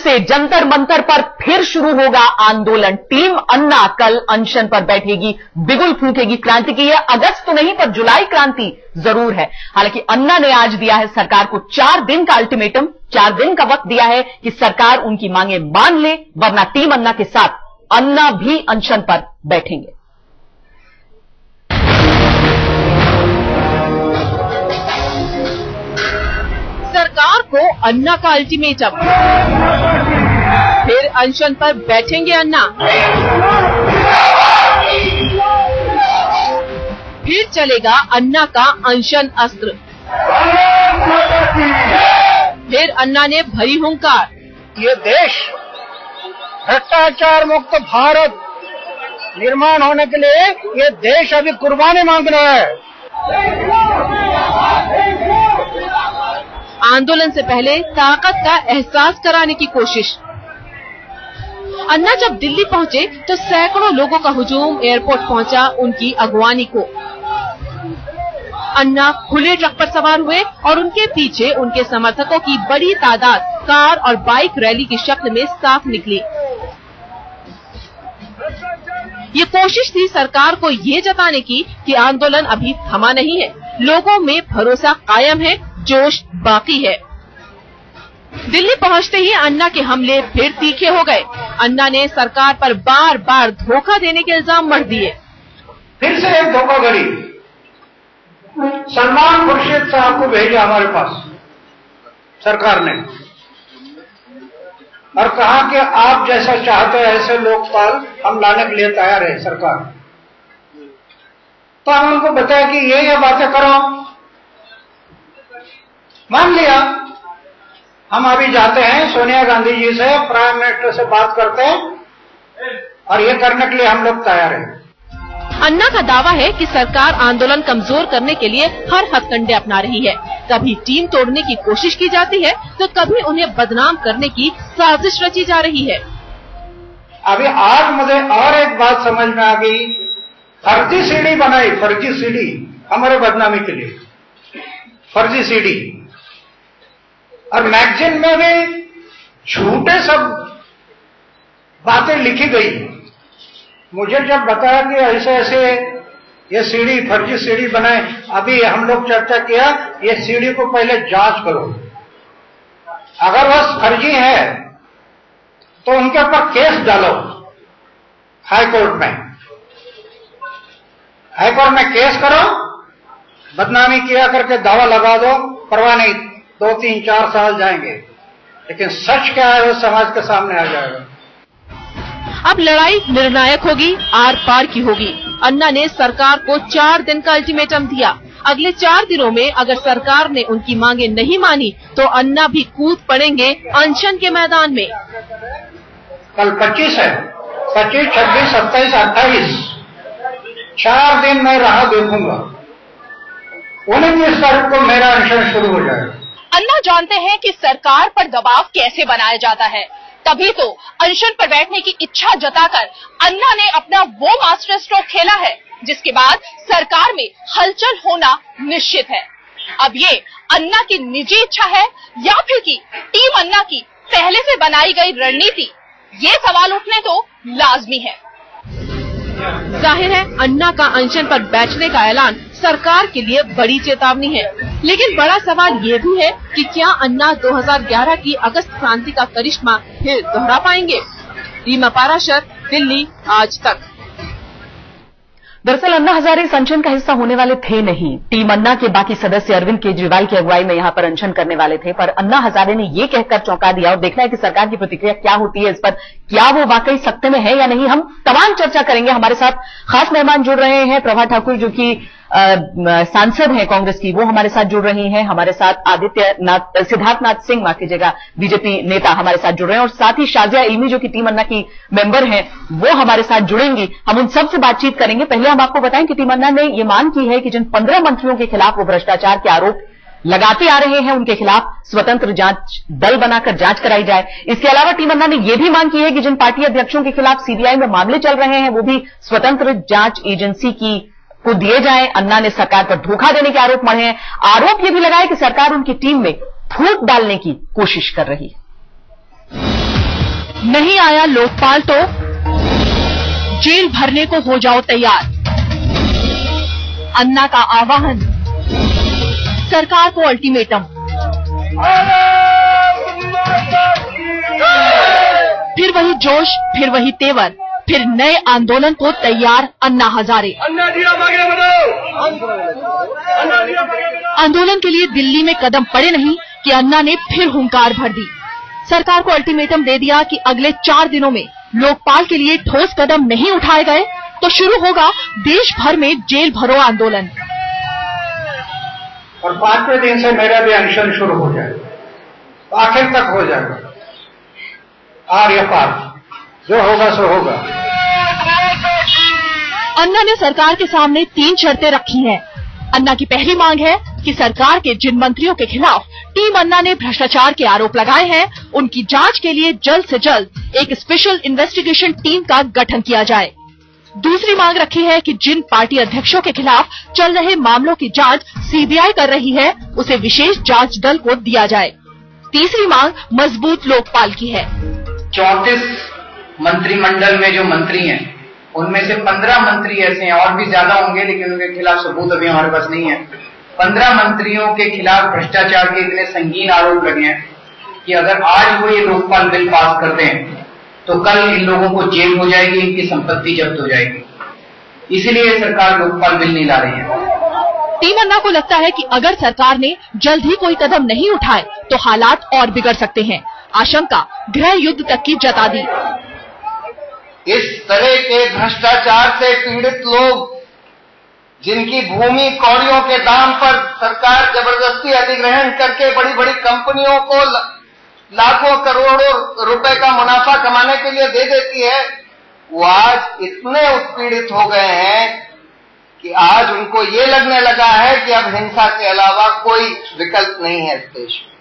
से जंतर मंतर पर फिर शुरू होगा आंदोलन। टीम अन्ना कल अनशन पर बैठेगी, बिगुल फूंकेगी। क्रांति की यह अगस्त तो नहीं पर जुलाई क्रांति जरूर है। हालांकि अन्ना ने आज दिया है सरकार को 4 दिन का अल्टीमेटम, 4 दिन का वक्त दिया है कि सरकार उनकी मांगे मान ले, वरना टीम अन्ना के साथ अन्ना भी अनशन पर बैठेंगे। सरकार को अन्ना का अल्टीमेटम, फिर अनशन पर बैठेंगे अन्ना। फिर चलेगा अन्ना का अनशन अस्त्र। फिर अन्ना ने भरी हुंकार, ये देश भ्रष्टाचार मुक्त भारत निर्माण होने के लिए ये देश अभी कुर्बानी मांग रहा है। आंदोलन से पहले ताकत का एहसास कराने की कोशिश। अन्ना जब दिल्ली पहुंचे तो सैकड़ों लोगों का हुजूम एयरपोर्ट पहुंचा उनकी अगवानी को। अन्ना खुले ट्रक पर सवार हुए और उनके पीछे उनके समर्थकों की बड़ी तादाद कार और बाइक रैली की शक्ल में साफ निकली। ये कोशिश थी सरकार को ये जताने की कि आंदोलन अभी थमा नहीं है, लोगों में भरोसा कायम है, जोश बाकी है। दिल्ली पहुंचते ही अन्ना के हमले फिर तीखे हो गए। अन्ना ने सरकार पर बार बार धोखा देने के इल्जाम मढ़ दिए। फिर से एक धोखाधड़ी, सलमान खुर्शीद साहब को भेजा हमारे पास सरकार ने और कहा कि आप जैसा चाहते हैं ऐसे लोकपाल हम लाने के लिए तैयार है सरकार। तो हम उनको बताया कि ये बातें करो, मान लिया। हम अभी जाते हैं सोनिया गांधी जी से, प्राइम मिनिस्टर से बात करते हैं और ये करने के लिए हम लोग तैयार हैं। अन्ना का दावा है कि सरकार आंदोलन कमजोर करने के लिए हर हथकंडे अपना रही है। कभी टीम तोड़ने की कोशिश की जाती है तो कभी उन्हें बदनाम करने की साजिश रची जा रही है। अभी आज मुझे और एक बात समझ में आ गई, फर्जी सीडी बनाई, फर्जी सीडी हमारे बदनामी के लिए, फर्जी सीडी। और मैगजीन में भी झूठे सब बातें लिखी गई। मुझे जब बताया कि ऐसे ऐसे ये सीडी, फर्जी सीडी बनाए, अभी हम लोग चर्चा किया, ये सीडी को पहले जांच करो, अगर वह फर्जी है तो उनके ऊपर केस डालो हाई कोर्ट में। हाई कोर्ट में केस करो, बदनामी किया करके दावा लगा दो, परवाह नहीं, 2, 3, 4 साल जाएंगे, लेकिन सच क्या है वो समाज के सामने आ जाएगा। अब लड़ाई निर्णायक होगी, आर पार की होगी। अन्ना ने सरकार को 4 दिन का अल्टीमेटम दिया। अगले 4 दिनों में अगर सरकार ने उनकी मांगे नहीं मानी तो अन्ना भी कूद पड़ेंगे अनशन के मैदान में। कल 25 है, 25, 26, 27, 28 4 दिन मैं राह देखूंगा। 19 तारीख को मेरा अनशन शुरू हो जाएगा। अन्ना जानते हैं कि सरकार पर दबाव कैसे बनाया जाता है, तभी तो अनशन पर बैठने की इच्छा जताकर अन्ना ने अपना वो मास्टर स्ट्रोक खेला है जिसके बाद सरकार में हलचल होना निश्चित है। अब ये अन्ना की निजी इच्छा है या फिर की टीम अन्ना की पहले से बनाई गई रणनीति, ये सवाल उठने तो लाजमी है। जाहिर है अन्ना का अनशन पर बैठने का ऐलान सरकार के लिए बड़ी चेतावनी है, लेकिन बड़ा सवाल ये भी है कि क्या अन्ना 2011 की अगस्त क्रांति का करिश्मा फिर दोहरा पाएंगे। रीमा पाराशर, दिल्ली, आज तक। दरअसल अन्ना हजारे इस अनशन का हिस्सा होने वाले थे नहीं। टीम अन्ना के बाकी सदस्य अरविंद केजरीवाल की अगुवाई में यहां पर अनशन करने वाले थे, पर अन्ना हजारे ने यह कहकर चौंका दिया। और देखना है कि सरकार की प्रतिक्रिया क्या होती है इस पर, क्या वो वाकई सत्य में है या नहीं। हम तमाम चर्चा करेंगे। हमारे साथ खास मेहमान जुड़ रहे हैं, प्रभा ठाकुर जो कि सांसद हैं कांग्रेस की, वो हमारे साथ जुड़ रही हैं। हमारे साथ सिद्धार्थनाथ सिंह, माफ कीजिएगा, बीजेपी नेता हमारे साथ जुड़ रहे हैं, और साथ ही शाजिया इल्मी जो कि टीम अन्ना की मेंबर हैं, वो हमारे साथ जुड़ेंगी। हम उन सबसे बातचीत करेंगे। पहले हम आपको बताएं कि टीम अन्ना ने ये मांग की है कि जिन 15 मंत्रियों के खिलाफ वो भ्रष्टाचार के आरोप लगाते आ रहे हैं, उनके खिलाफ स्वतंत्र जांच दल बनाकर जांच कराई जाए। इसके अलावा टीम अन्ना ने यह भी मांग की है कि जिन पार्टी अध्यक्षों के खिलाफ सीबीआई में मामले चल रहे हैं, वो भी स्वतंत्र जांच एजेंसी को दिए जाएं। अन्ना ने सरकार पर धोखा देने के आरोप मढ़े हैं। आरोप यह भी लगाया कि सरकार उनकी टीम में फूट डालने की कोशिश कर रही है। नहीं आया लोकपाल तो जेल भरने को हो जाओ तैयार। अन्ना का आह्वान, सरकार को अल्टीमेटम। फिर वही जोश, फिर वही तेवर, फिर नए आंदोलन को तैयार अन्ना हजारे। आंदोलन के लिए दिल्ली में कदम पड़े नहीं कि अन्ना ने फिर हुंकार भर दी। सरकार को अल्टीमेटम दे दिया कि अगले 4 दिनों में लोकपाल के लिए ठोस कदम नहीं उठाए गए तो शुरू होगा देश भर में जेल भरो आंदोलन। और 5वें दिन से मेरा भी अनशन शुरू हो जाएगा, आखिर तक हो जाएगा। आर्य पार जो होगा सो होगा। अन्ना ने सरकार के सामने 3 शर्तें रखी हैं। अन्ना की पहली मांग है कि सरकार के जिन मंत्रियों के खिलाफ टीम अन्ना ने भ्रष्टाचार के आरोप लगाए हैं, उनकी जांच के लिए जल्द से जल्द एक स्पेशल इन्वेस्टिगेशन टीम का गठन किया जाए। दूसरी मांग रखी है कि जिन पार्टी अध्यक्षों के खिलाफ चल रहे मामलों की जांच सीबीआई कर रही है, उसे विशेष जांच दल को दिया जाए। तीसरी मांग मजबूत लोकपाल की है। 34 मंत्रिमंडल में जो मंत्री हैं, उनमें से 15 मंत्री ऐसे हैं, और भी ज्यादा होंगे लेकिन उनके खिलाफ सबूत अभी हमारे पास नहीं है। 15 मंत्रियों के खिलाफ भ्रष्टाचार के इतने संगीन आरोप लगे हैं कि अगर आज वो ये लोकपाल बिल पास कर दें तो कल इन लोगों को जेल हो जाएगी, इनकी संपत्ति जब्त हो जाएगी। इसीलिए सरकार लोकपाल बिल नहीं ला रही है। टीम अन्ना को लगता है कि अगर सरकार ने जल्द ही कोई कदम नहीं उठाए तो हालात और बिगड़ सकते हैं। आशंका गृह युद्ध तक की जता दी। इस तरह के भ्रष्टाचार से पीड़ित लोग, जिनकी भूमि कौड़ियों के दाम पर सरकार जबरदस्ती अधिग्रहण करके बड़ी बड़ी कंपनियों को लाखों करोड़ों रुपए का मुनाफा कमाने के लिए दे देती है, वो आज इतने उत्पीड़ित हो गए हैं कि आज उनको ये लगने लगा है कि अब हिंसा के अलावा कोई विकल्प नहीं है इस देश में।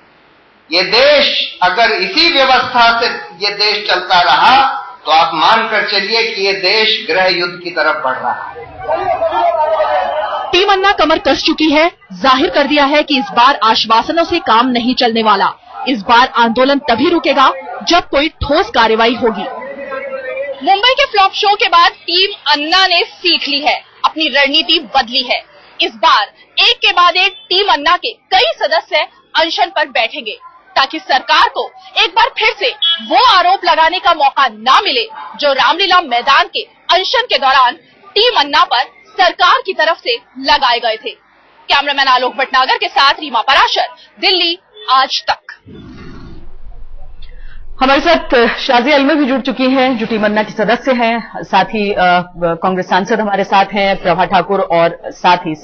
ये देश अगर इसी व्यवस्था से ये देश चलता रहा तो आप मानकर चलिए कि ये देश गृह युद्ध की तरफ बढ़ रहा है। टीम अन्ना कमर कस चुकी है, जाहिर कर दिया है कि इस बार आश्वासनों से काम नहीं चलने वाला। इस बार आंदोलन तभी रुकेगा जब कोई ठोस कार्रवाई होगी। मुंबई के फ्लॉप शो के बाद टीम अन्ना ने सीख ली है, अपनी रणनीति बदली है। इस बार एक के बाद एक टीम अन्ना के कई सदस्य अनशन पर बैठेंगे ताकि सरकार को एक बार फिर से वो आरोप लगाने का मौका ना मिले जो रामलीला मैदान के अनशन के दौरान टीम अन्ना पर सरकार की तरफ से लगाए गए थे। कैमरामैन आलोक भटनागर के साथ रीमा पराशर, दिल्ली आज तक। हमारे साथ शाजिया अलमी भी जुड़ चुकी हैं जो टीम अन्ना की सदस्य हैं। साथ ही कांग्रेस सांसद हमारे साथ हैं प्रभा ठाकुर, और साथ ही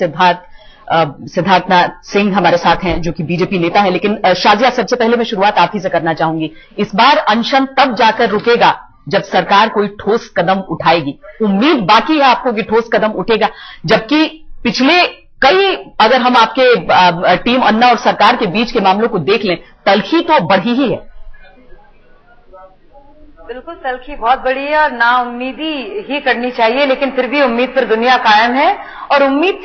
सिद्धार्थनाथ सिंह हमारे साथ हैं जो कि बीजेपी नेता हैं। लेकिन शाजिया, सबसे पहले मैं शुरुआत आप ही से करना चाहूंगी। इस बार अनशन तब जाकर रुकेगा जब सरकार कोई ठोस कदम उठाएगी। उम्मीद बाकी है आपको कि ठोस कदम उठेगा, जबकि पिछले कई, अगर हम आपके टीम अन्ना और सरकार के बीच के मामलों को देख लें, तलखी तो बढ़ी ही है। बिल्कुल, तलखी बहुत बड़ी है और ना उम्मीदी ही करनी चाहिए, लेकिन फिर भी उम्मीद पर दुनिया कायम है। और उम्मीद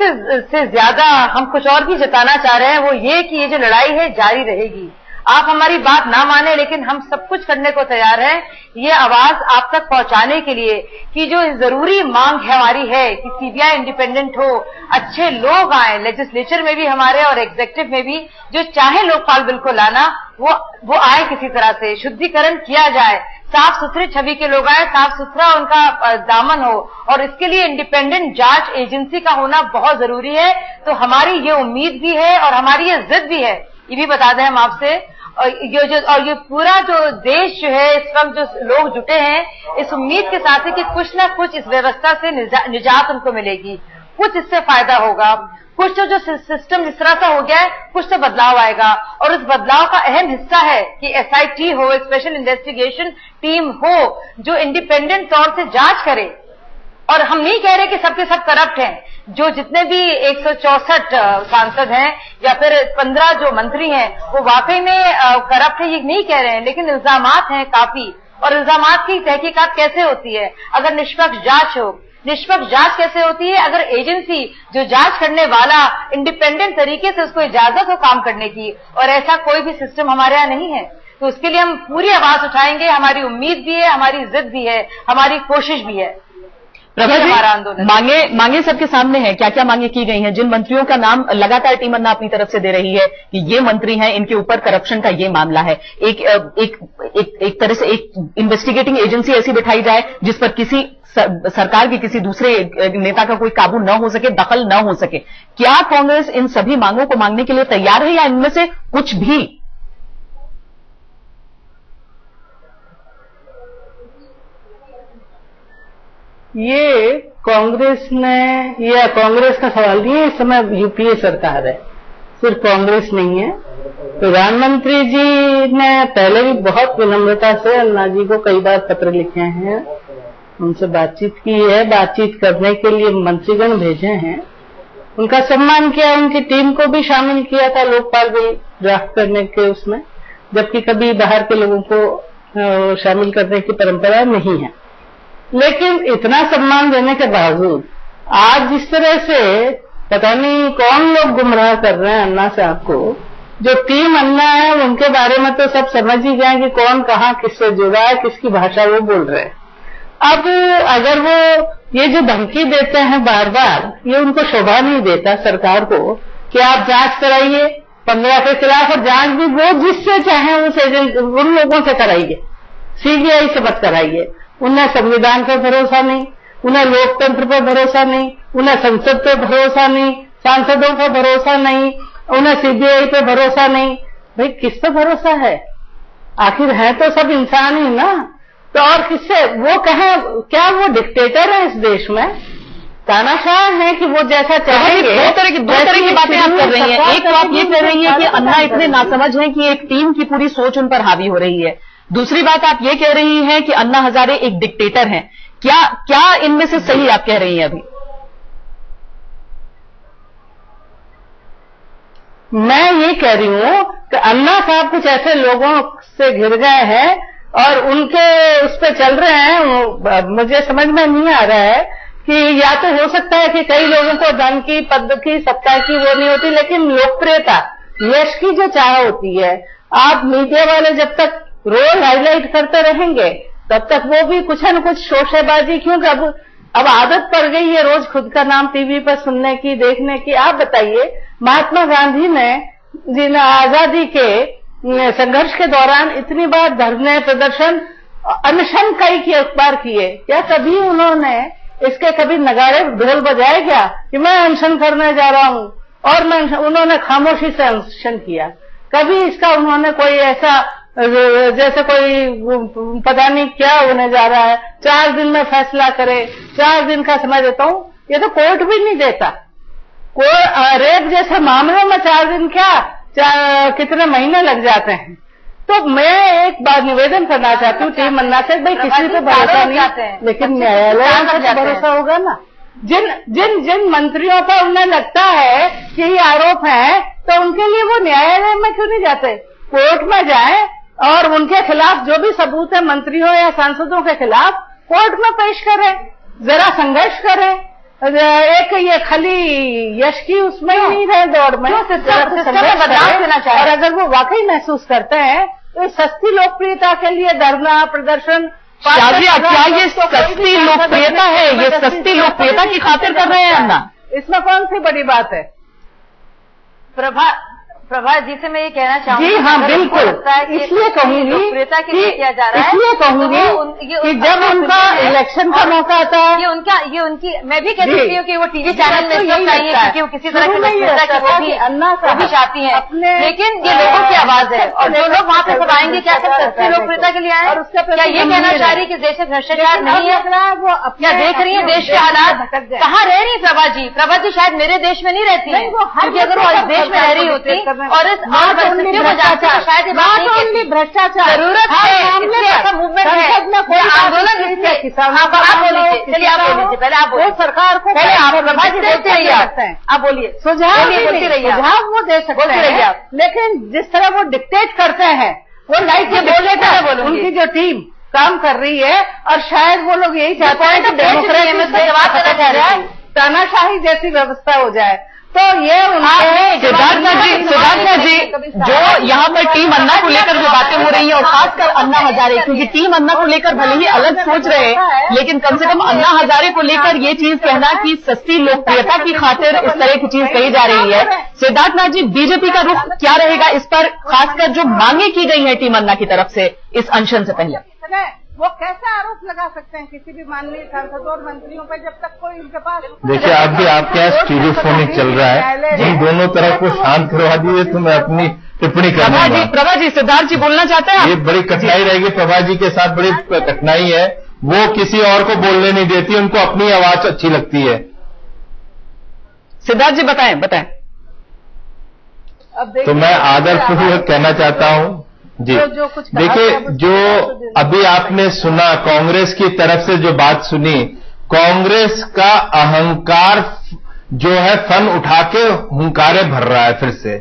से ज्यादा हम कुछ और भी जताना चाह रहे हैं, वो ये कि ये जो लड़ाई है जारी रहेगी। आप हमारी बात ना माने लेकिन हम सब कुछ करने को तैयार हैं ये आवाज आप तक पहुंचाने के लिए कि जो जरूरी मांग है हमारी है कि सीबीआई इंडिपेंडेंट हो, अच्छे लोग आए लेजिस्लेचर में भी हमारे और एग्जीक्यूटिव में भी, जो चाहे लोकपाल बिल को लाना वो आए, किसी तरह से शुद्धिकरण किया जाए, साफ सुथरे छवि के लोग आए, साफ सुथरा उनका दामन हो, और इसके लिए इंडिपेंडेंट जांच एजेंसी का होना बहुत जरूरी है। तो हमारी ये उम्मीद भी है और हमारी ये जिद भी है, ये भी बता दें हम आपसे। और ये पूरा जो देश जो है इस वक्त जो लोग जुटे हैं इस उम्मीद के साथ है कि कुछ ना कुछ इस व्यवस्था से निजात उनको मिलेगी, कुछ इससे फायदा होगा, कुछ जो सिस्टम जिस तरह से हो गया है कुछ तो बदलाव आएगा। और उस बदलाव का अहम हिस्सा है कि एसआईटी हो, स्पेशल इन्वेस्टिगेशन टीम हो जो इंडिपेंडेंट तौर से जांच करे। और हम नहीं कह रहे कि सबके सब करप्ट हैं, जो जितने भी 164 सांसद हैं या फिर 15 जो मंत्री हैं वो वाकई में करप्ट है, ये नहीं कह रहे हैं, लेकिन इल्जामात हैं काफी। और इल्जामात की तहकीकात कैसे होती है अगर निष्पक्ष जांच हो? निष्पक्ष जांच कैसे होती है अगर एजेंसी जो जांच करने वाला इंडिपेंडेंट तरीके से उसको इजाजत हो काम करने की, और ऐसा कोई भी सिस्टम हमारे यहाँ नहीं है। तो उसके लिए हम पूरी आवाज उठाएंगे। हमारी उम्मीद भी है, हमारी जिद भी है, हमारी कोशिश भी है। प्रभा जी, मांगे सबके सामने है, क्या क्या मांगे की गई हैं? जिन मंत्रियों का नाम लगातार टीम अन्ना अपनी तरफ से दे रही है कि ये मंत्री हैं, इनके ऊपर करप्शन का ये मामला है, एक तरह से एक इन्वेस्टिगेटिंग एजेंसी ऐसी बिठाई जाए जिस पर किसी सरकार के किसी दूसरे नेता का कोई काबू न हो सके, दखल न हो सके। क्या कांग्रेस इन सभी मांगों को मांगने के लिए तैयार है या इनमें से कुछ भी? ये कांग्रेस ने, या कांग्रेस का सवाल नहीं है, इस समय यूपीए सरकार है, सिर्फ कांग्रेस नहीं है। प्रधानमंत्री जी ने पहले भी बहुत विनम्रता से अन्ना जी को कई बार पत्र लिखे हैं, उनसे बातचीत की है, बातचीत करने के लिए मंत्रीगण भेजे हैं, उनका सम्मान किया, उनकी टीम को भी शामिल किया था लोकपाल बिल ड्राफ्ट करने के उसमें, जबकि कभी बाहर के लोगों को शामिल करने की परंपरा नहीं है। लेकिन इतना सम्मान देने के बावजूद आज जिस तरह से पता नहीं कौन लोग गुमराह कर रहे हैं अन्ना साहब को, जो टीम अन्ना है उनके बारे में तो सब समझ ही गए कि कौन कहाँ किससे जुड़ा है, किसकी भाषा वो बोल रहे हैं। अब अगर वो ये जो धमकी देते हैं बार बार, ये उनको शोभा नहीं देता सरकार को कि आप जांच कराइए 15 के खिलाफ, और जांच भी वो जिससे चाहे उस एजेंट उन लोगों से कराइए, सीबीआई से मत कराइए। उन्हें संविधान पर भरोसा नहीं, उन्हें लोकतंत्र पर भरोसा नहीं, उन्हें संसद पर भरोसा नहीं, सांसदों पर भरोसा नहीं, उन्हें सीबीआई पे भरोसा नहीं। भाई किस पे भरोसा है? आखिर है तो सब इंसान ही ना, तो और किससे वो कहें? क्या वो डिक्टेटर है इस देश में? तानाशाह है कि वो जैसा चाहेंगे। दो तरह की बातें आप कर रही हैं। एक तो आप ये कह रही हैं कि अन्ना इतने नासमझ हैं कि एक टीम की पूरी सोच उन पर हावी हो रही है। दूसरी बात आप ये कह रही हैं कि अन्ना हजारे एक डिक्टेटर हैं। क्या इनमें से सही आप कह रही हैं अभी? मैं ये कह रही हूं कि अन्ना साहब कुछ ऐसे लोगों से घिर गए हैं और उनके उस पर चल रहे हैं। मुझे समझ में नहीं आ रहा है कि या तो हो सकता है कि कई लोगों को धन की, पद की, सत्ता की वो नहीं होती, लेकिन लोकप्रियता, यश की जो चाह होती है, आप मीडिया वाले जब तक रोल हाईलाइट करते रहेंगे तब तक वो भी कुछ न कुछ शोशेबाजी, क्योंकि अब आदत पड़ गई है रोज खुद का नाम टीवी पर सुनने की, देखने की। आप बताइए, महात्मा गांधी ने जिन आजादी के संघर्ष के दौरान इतनी बार धरने, प्रदर्शन, अनशन कई बार किए, क्या कभी उन्होंने इसके कभी नगाड़े ढोल बजाए क्या कि मैं अनशन करने जा रहा हूं? और उन्होंने खामोशी से अनशन किया। कभी इसका उन्होंने कोई ऐसा जैसे कोई पता नहीं क्या होने जा रहा है, 4 दिन में फैसला करे, 4 दिन का समय देता हूं, ये तो कोर्ट भी नहीं देता। रेप जैसे मामलों में 4 दिन क्या, कितने महीने लग जाते हैं। तो मैं एक बार निवेदन करना चाहती हूँ टीम अन्ना से, भाई किसी पे भरोसा नहीं, लेकिन न्यायालय पर भरोसा होगा ना। जिन मंत्रियों पर उन्हें लगता है कि ये आरोप है, तो उनके लिए वो न्यायालय में क्यों नहीं जाते? कोर्ट में जाए और उनके खिलाफ जो भी सबूत है मंत्रियों या सांसदों के खिलाफ कोर्ट में पेश करें, जरा संघर्ष करें। एक ये खाली यश की उसमें ही नहीं रहे दौड़ में, बदलाव देना चाहिए। और अगर वो वाकई महसूस करते हैं तो सस्ती लोकप्रियता के लिए धरना, प्रदर्शन, क्या ये सस्ती लोकप्रियता है? ये सस्ती लोकप्रियता की खातिर कर रहे हैं अन्ना? इसमें कौन सी बड़ी बात है? प्रभा जी से मैं ये कहना चाहूंगी, जी हाँ बिल्कुल, इसलिए कहूंगी लोकप्रियता के लिए किया जा रहा है, इसलिए कहूंगी कि जब उनका इलेक्शन का मौका आता है, ये उनकी मैं भी कह सकती हूँ कि वो टीवी चैनल में चाहिए क्योंकि वो किसी तरह की लोकप्रियता की वो भी चाहती है, लेकिन ये लोगों की आवाज है। और जो लोग वहाँ पे सब आएंगे क्या सब सस्ती लोकप्रियता के लिए आए? क्या ये कहना चाह रही कि देश में भ्रष्टाचार नहीं है? क्या देख रही है देश के हालात कहाँ रह रही है? प्रभा जी शायद मेरे देश में नहीं रहती है, क्योंकि अगर वो इस देश में रह रही होती और इस शायद भ्रष्टाचार जरूरत है, ऐसा मूवमेंट है, आंदोलन चलिए आप बोलिए पहले, आप बोलिए सरकार को, पहले आप बोलिए, सुझाव वो दे सकते हैं, लेकिन जिस तरह वो डिक्टेट करते हैं वो लाइट से बोले, उनकी जो टीम काम कर रही है, और शायद वो लोग यही चाहते हैं कि डेमोक्रेसी में जवाब देना चाह रहा है, तानाशाही जैसी व्यवस्था हो जाए। तो ये सिद्धार्थ जी जो यहाँ पर टीम अन्ना को लेकर जो बातें हो रही है और खासकर अन्ना हजारे, क्योंकि टीम अन्ना को लेकर भले ही अलग सोच रहे हैं लेकिन कम से कम अन्ना हजारे को लेकर ये चीज कहना कि सस्ती लोकप्रियता की खातिर इस तरह की चीज कही जा रही है। सिद्धार्थनाथ जी, बीजेपी का रुख क्या रहेगा इस पर, खासकर जो मांगे की गई है टीम अन्ना की तरफ से इस अनशन से पहले? वो कैसे आरोप लगा सकते हैं किसी भी माननीय सांसदों और मंत्रियों पर जब तक कोई उनके पास। देखिए, अब भी आपके यहाँ स्टीरियोफोनिक चल रहा है, इन दोनों तरफ को शांत करवा दीजिए तो मैं अपनी टिप्पणी करूंगा। प्रभा जी, सिद्धार्थ जी बोलना चाहते हैं? ये बड़ी कठिनाई रहेगी, प्रभा जी के साथ बड़ी कठिनाई है, वो किसी और को बोलने नहीं देती, उनको अपनी आवाज अच्छी लगती है। सिद्धार्थ जी बताएं। तो मैं आदरपूर्वक कहना चाहता हूं जी, देखिए, जो अभी आपने सुना कांग्रेस की तरफ से जो बात सुनी, कांग्रेस का अहंकार जो है फन उठा के हुंकारे भर रहा है फिर से।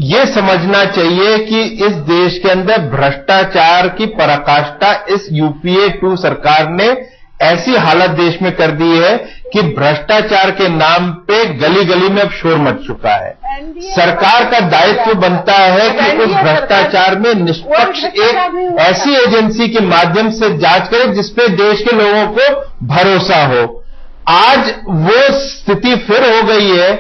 ये समझना चाहिए कि इस देश के अंदर भ्रष्टाचार की पराकाष्ठा इस यूपीए 2 सरकार ने ऐसी हालत देश में कर दी है कि भ्रष्टाचार के नाम पे गली गली में अब शोर मच चुका है। सरकार का दायित्व बनता है कि उस भ्रष्टाचार में निष्पक्ष एक ऐसी एजेंसी के माध्यम से जांच करे जिसपे देश के लोगों को भरोसा हो। आज वो स्थिति फिर हो गई है,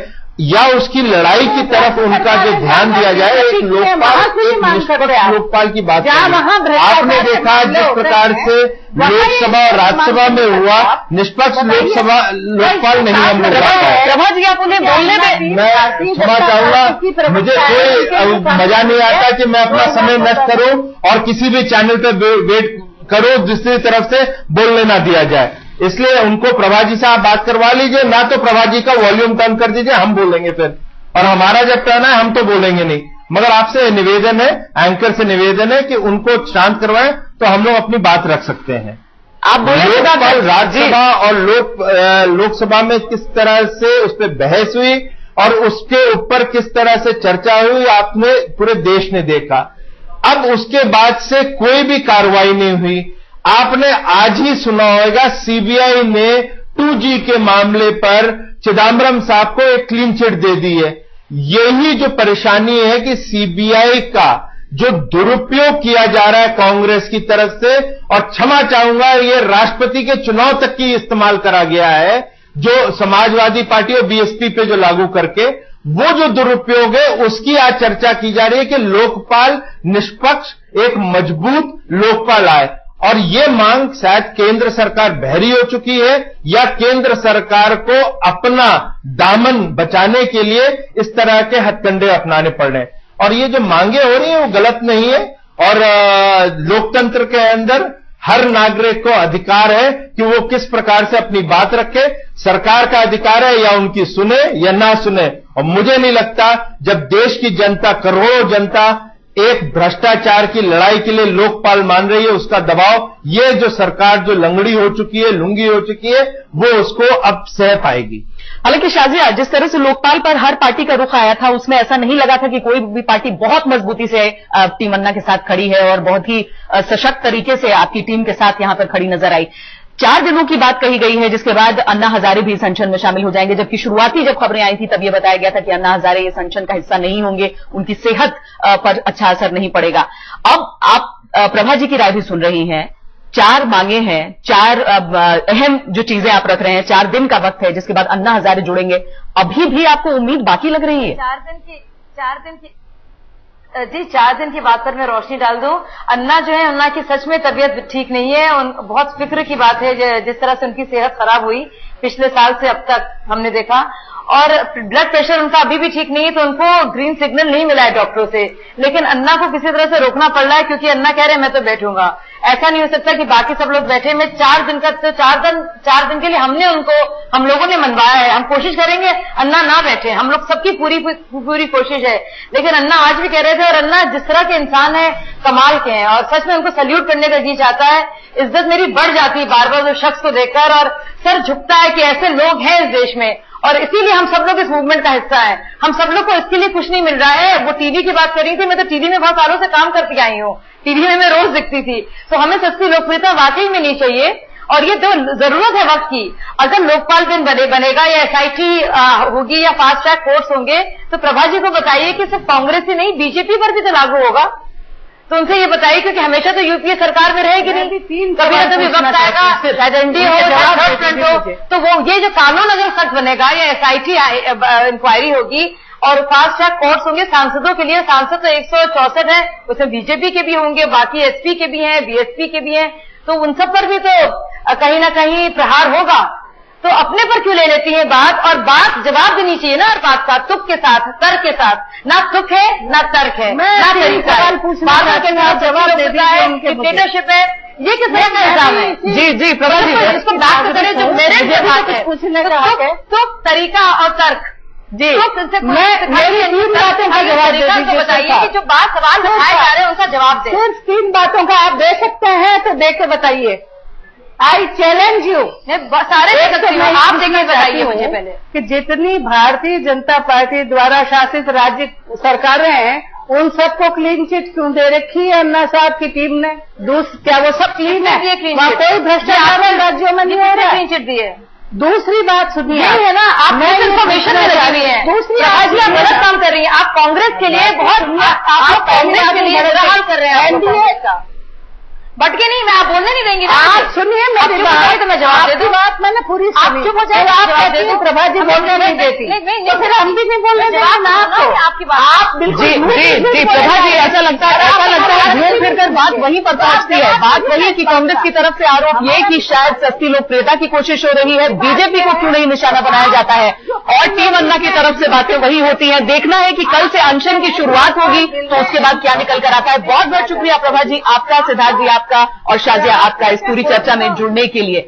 या उसकी लड़ाई की तरफ उनका जो ध्यान दिया जाए, एक निष्पक्ष लोकपाल की बात आपने देखा जिस प्रकार से लोकसभा और राज्यसभा में हुआ, निष्पक्ष लोकपाल नहीं हम लोग प्रभा जी, आप उन्हें बोलने में मैं क्षमा चाहूंगा, मुझे कोई मजा नहीं आता कि मैं अपना समय नष्ट करूं और किसी भी चैनल पर वेट करूं दूसरी तरफ से बोलने ना दिया जाए। इसलिए उनको प्रभा जी से आप बात करवा लीजिए, ना तो प्रभा जी का वॉल्यूम कम कर दीजिए, हम बोलेंगे फिर, और हमारा जब कहना है हम तो बोलेंगे नहीं। मगर आपसे निवेदन है, एंकर से निवेदन है कि उनको शांत करवाएं तो हम लोग अपनी बात रख सकते हैं। आप बोलिए। राज्यसभा और लोकसभा में किस तरह से उस पर बहस हुई और उसके ऊपर किस तरह से चर्चा हुई, आपने पूरे देश ने देखा। अब उसके बाद से कोई भी कार्रवाई नहीं हुई। आपने आज ही सुना होगा, सीबीआई ने 2G के मामले पर चिदम्बरम साहब को एक क्लीन चिट दे दी है। यही जो परेशानी है कि सीबीआई का जो दुरुपयोग किया जा रहा है कांग्रेस की तरफ से, और क्षमा चाहूंगा ये राष्ट्रपति के चुनाव तक की इस्तेमाल करा गया है, जो समाजवादी पार्टी और बीएसपी पे जो लागू करके, वो जो दुरुपयोग है उसकी आज चर्चा की जा रही है कि लोकपाल निष्पक्ष एक मजबूत लोकपाल आए। और ये मांग शायद केंद्र सरकार बहरी हो चुकी है, या केंद्र सरकार को अपना दामन बचाने के लिए इस तरह के हथकंडे अपनाने पड़ रहे हैं। और ये जो मांगे हो रही हैं वो गलत नहीं है, और लोकतंत्र के अंदर हर नागरिक को अधिकार है कि वो किस प्रकार से अपनी बात रखे। सरकार का अधिकार है या उनकी सुने या ना सुने। और मुझे नहीं लगता जब देश की जनता, करोड़ों जनता एक भ्रष्टाचार की लड़ाई के लिए लोकपाल मान रही है, उसका दबाव ये जो सरकार जो लंगड़ी हो चुकी है, लुंगी हो चुकी है, वो उसको अब सह पाएगी। हालांकि शाजिया, जिस तरह से लोकपाल पर हर पार्टी का रुख आया था, उसमें ऐसा नहीं लगा था कि कोई भी पार्टी बहुत मजबूती से टीम अन्ना के साथ खड़ी है और बहुत ही सशक्त तरीके से आपकी टीम के साथ यहां पर खड़ी नजर आई। 4 दिनों की बात कही गई है, जिसके बाद अन्ना हजारे भी इस अनशन में शामिल हो जाएंगे, जबकि शुरुआती जब खबरें आई थी तब यह बताया गया था कि अन्ना हजारे इस अनशन का हिस्सा नहीं होंगे, उनकी सेहत पर अच्छा असर नहीं पड़ेगा। अब आप प्रभा जी की राय भी सुन रही हैं। 4 मांगे हैं, 4 अहम जो चीजें आप रख रहे हैं, 4 दिन का वक्त है जिसके बाद अन्ना हजारे जुड़ेंगे। अभी भी आपको उम्मीद बाकी लग रही है? 4 दिन की बात पर मैं रोशनी डाल दूं। अन्ना जो है, अन्ना की सच में तबीयत ठीक नहीं है। बहुत फिक्र की बात है जिस तरह से उनकी सेहत खराब हुई पिछले साल से अब तक हमने देखा, और ब्लड प्रेशर उनका अभी भी ठीक नहीं है, तो उनको ग्रीन सिग्नल नहीं मिला है डॉक्टरों से। लेकिन अन्ना को किसी तरह से रोकना पड़ रहा है, क्योंकि अन्ना कह रहे हैं मैं तो बैठूंगा। ऐसा नहीं हो सकता कि बाकी सब लोग बैठे। मैं 4 दिन का, तो 4 दिन के लिए हम लोगों ने मनवाया है। हम कोशिश करेंगे अन्ना ना बैठे, हम लोग सबकी पूरी कोशिश है। लेकिन अन्ना आज भी कह रहे थे, और अन्ना जिस तरह के इंसान है कमाल के हैं, और सच में उनको सल्यूट करने का जी चाहता है। इज्जत मेरी बढ़ जाती है बार बार उस शख्स को देखकर, और सर झुकता है कि ऐसे लोग हैं इस देश में, और इसीलिए हम सब लोग इस मूवमेंट का हिस्सा हैं। हम सब लोग को इसके लिए कुछ नहीं मिल रहा है। वो टीवी की बात कर रही थी, मैं तो टीवी में बहुत सालों से काम करती आई हूँ, टीवी में मैं रोज दिखती थी। तो हमें सस्ती लोकप्रियता वाकई में नहीं चाहिए, और ये तो जरूरत है वक्त की। अगर लोकपाल बिल बनेगा या SIT होगी या फास्ट ट्रैक कोर्ट्स होंगे, तो प्रभा जी को बताइए कि सिर्फ कांग्रेस ही नहीं बीजेपी पर भी तो लागू होगा। तो उनसे ये बताइए, क्योंकि हमेशा तो यूपीए सरकार में रहेगी नहीं, कभी ना कभी वक्त आएगा, शायद एनडीए हो या थर्ड फ्रंट हो, तो वो ये जो कानून अगर सख्त बनेगा या SIT इंक्वायरी होगी और फास्ट ट्रैक कोर्ट्स होंगे सांसदों के लिए, सांसद तो 164 है, उसमें बीजेपी के भी होंगे, बाकी SP के भी हैं, BSP के भी हैं, तो उन सब पर भी तो कहीं ना कहीं प्रहार होगा। तो अपने पर क्यों ले लेती है बात, और बात जवाब देनी चाहिए ना हर बात का, तुक के साथ, तर्क के साथ। ना तुक है ना तर्क है, ना तरीका है, बात के साथ जवाब देता है, डिक्टेटरशिप है, ये किस तरह का निजाम है? जी प्रभा जी, इसको बात करें जो मेरे बात है, पूछने का हक है, तुक, तरीका और तर्क। जी मेरी 3 बातों का जवाब दे बताइए कि जो बात सवाल उठाए जा रहे हैं उनका जवाब दें। सिर्फ 3 बातों का आप दे सकते हैं तो दे के बताइए। आई चैलेंज यू, सारे दे सकती हूँ, आप देखें बताइए मुझे पहले कि जितनी भारतीय जनता पार्टी द्वारा शासित राज्य सरकारें हैं उन सबको क्लीन चिट क्यों दे रखी है अन्ना साहब की टीम ने? क्या वो सब क्लीन है? वहाँ कोई भ्रष्टाचार राज्यों में नहीं हो रहा है। क्लीन चिट दी है। दूसरी बात सुनिए, है ना, आप इन्फॉर्मेशन में लगी हुई है। दूसरी आज आप गलत काम कर रही हैं, आप कांग्रेस के लिए बहुत, आप कांग्रेस के लिए बुरा हाल कर रहे हैं एनडीए का। बट के नहीं, मैं आप बोलने नहीं देंगी। आप सुनिए मेरी बात, तो मैं जवाब दे दूं। बात मैंने पूरी सुनी। आप चुप हो जाए, आप कहती हैं प्रभा जी बोलने नहीं देती, तो फिर हम भी नहीं बोलने देंगे ना आपकी बात। आप बिल्कुल जी प्रभा जी, ऐसा लगता है घूम फिर कर बात वहीं पर पहुंचती है। बात वही कि कांग्रेस की तरफ से आरोप ये कि शायद सस्ती लोकप्रियता की कोशिश हो रही है, बीजेपी को क्यों नहीं निशाना बनाया जाता है, और टीम अन्ना की तरफ से बातें वही होती हैं। देखना है कि कल से अनशन की शुरुआत होगी तो उसके बाद क्या निकल कर आता है। बहुत बहुत शुक्रिया प्रभा जी आपका, सिद्धार्थ जी आपका और शाजिया आपका इस पूरी चर्चा में जुड़ने के लिए।